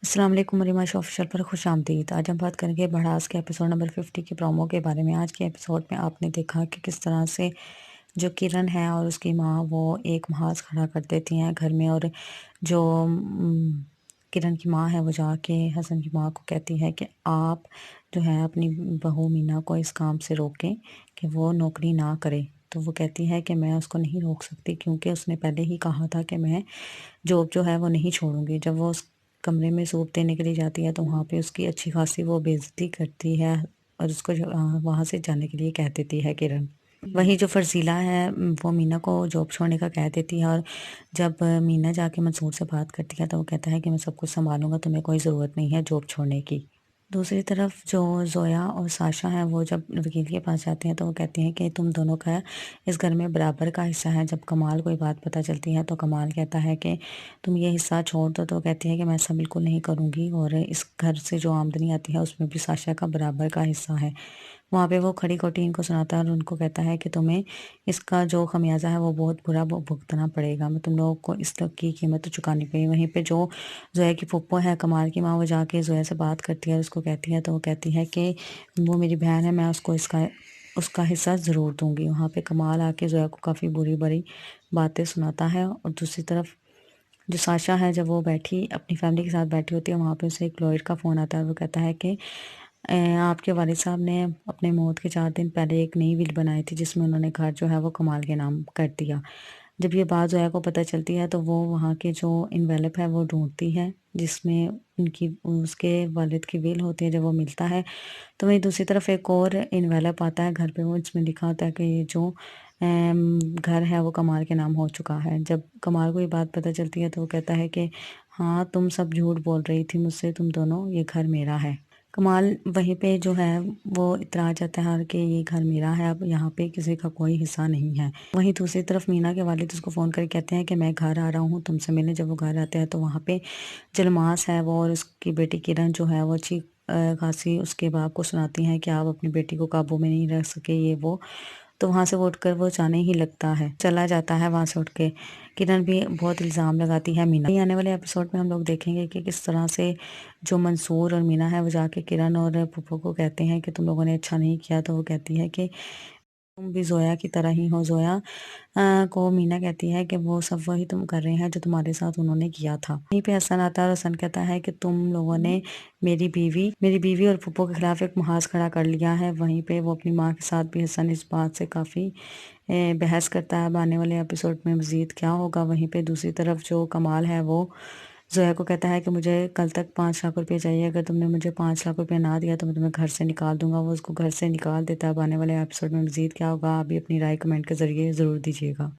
अस्सलाम वालेकुम मरीमा show official पर खुशामदीद। आज हम बात करेंगे भड़ास के एपिसोड नंबर 50 के प्रोमो के बारे में। आज के एपिसोड में आपने देखा कि किस तरह से जो किरण है और उसकी माँ वो एक महाज खड़ा कर देती हैं घर में, और जो किरण की माँ है वो जाके हसन की माँ को कहती है कि आप जो है अपनी बहू मीना को इस काम से रोकें कि वो नौकरी ना करे। तो वो कहती है कि मैं उसको नहीं रोक सकती क्योंकि उसने पहले ही कहा था कि मैं जॉब जो है वो नहीं छोड़ूँगी। जब वो उस कमरे में सूप देने के लिए जाती है तो वहाँ पे उसकी अच्छी खासी वो बेइज़्ज़ती करती है और उसको वहाँ से जाने के लिए कह देती है किरण। वहीं जो फ़र्ज़ीला है वो मीना को जॉब छोड़ने का कह देती है, और जब मीना जाके मंसूर से बात करती है तो वो कहता है कि मैं सब कुछ सँभालूँगा, तुम्हें कोई ज़रूरत नहीं है जॉब छोड़ने की। दूसरी तरफ जो ज़ोया और साशा हैं वो जब वकील के पास जाते हैं तो वो कहती हैं कि तुम दोनों का इस घर में बराबर का हिस्सा है। जब कमाल को ये बात पता चलती है तो कमाल कहता है कि तुम ये हिस्सा छोड़ दो, तो कहती है कि मैं ऐसा बिल्कुल नहीं करूँगी, और इस घर से जो आमदनी आती है उसमें भी साशा का बराबर का हिस्सा है। वहाँ पे वो खड़ी खोटी इनको सुनाता है और उनको कहता है कि तुम्हें इसका जो खमियाजा है वो बहुत बुरा भुगतना पड़ेगा, मैं तुम लोगों को इस तक की कीमत तो चुकानी पड़ेगी। वहीं पे जो ज़ोया की फूफो है कमाल की माँ, वो जाके ज़ोया से बात करती है और उसको कहती है, तो वो कहती है कि वो मेरी बहन है, मैं उसको इसका उसका हिस्सा ज़रूर दूंगी। वहाँ पे कमाल आके ज़ोया को काफ़ी बुरी बुरी बातें सुनाता है। और दूसरी तरफ जो साशा है जब वो बैठी अपनी फैमिली के साथ बैठी होती है वहाँ पे उसे एक लॉयर का फ़ोन आता है और वो कहता है कि आपके वालिद साहब ने अपने मौत के 4 दिन पहले एक नई विल बनाई थी जिसमें उन्होंने घर जो है वो कमाल के नाम कर दिया। जब ये बात ज़ोया को पता चलती है तो वो वहाँ के जो एनवेलप है वो ढूँढती है जिसमें उनकी उसके वालिद की विल होती है। जब वो मिलता है तो वहीं दूसरी तरफ एक और एनवेलप आता है घर पे, वो इसमें लिखा होता है कि ये जो घर है वो कमाल के नाम हो चुका है। जब कमाल को ये बात पता चलती है तो वो कहता है कि हाँ, तुम सब झूठ बोल रही थी मुझसे, तुम दोनों, ये घर मेरा है। कमाल वहीं पे जो है वो इतरा जाता है कि ये घर मेरा है, अब यहाँ पे किसी का कोई हिस्सा नहीं है। वहीं दूसरी तरफ मीना के वालिद उसको फ़ोन करके कहते हैं कि मैं घर आ रहा हूँ तुमसे मिलने। जब वो घर आते हैं तो वहाँ पे जलमास है वो और उसकी बेटी किरण जो है वो अच्छी खासी उसके बाप को सुनाती हैं कि आप अपनी बेटी को काबू में नहीं रख सके, ये वो। तो वहाँ से वो उठकर वो जाने ही लगता है, चला जाता है वहाँ से उठ के। किरण भी बहुत इल्ज़ाम लगाती है मीना। आने वाले एपिसोड में हम लोग देखेंगे कि किस तरह से जो मंसूर और मीना है वो जाके किरण और फूफो को कहते हैं कि तुम लोगों ने अच्छा नहीं किया। तो वो कहती है कि तुम भी ज़ोया की तरह ही हो। ज़ोया को मीना कहती है कि वो सब वही तुम कर रहे हैं जो तुम्हारे साथ उन्होंने किया था। वहीं पे हसन आता है और हसन कहता है कि तुम लोगों ने मेरी बीवी और फूफो के खिलाफ एक मुहाज खड़ा कर लिया है। वहीं पे वो अपनी माँ के साथ भी हसन इस बात से काफ़ी बहस करता है। अब आने वाले एपिसोड में मज़ीद क्या होगा। वहीं पे दूसरी तरफ जो कमाल है वो ज़ोया को कहता है कि मुझे कल तक 5 लाख रुपए चाहिए, अगर तुमने मुझे 5 लाख रुपए ना दिया तो मैं तुम्हें घर से निकाल दूंगा। वो उसको घर से निकाल देता है। अब आने वाले एपिसोड में मज़ीद क्या होगा, आप भी अपनी राय कमेंट के ज़रिए ज़रूर दीजिएगा।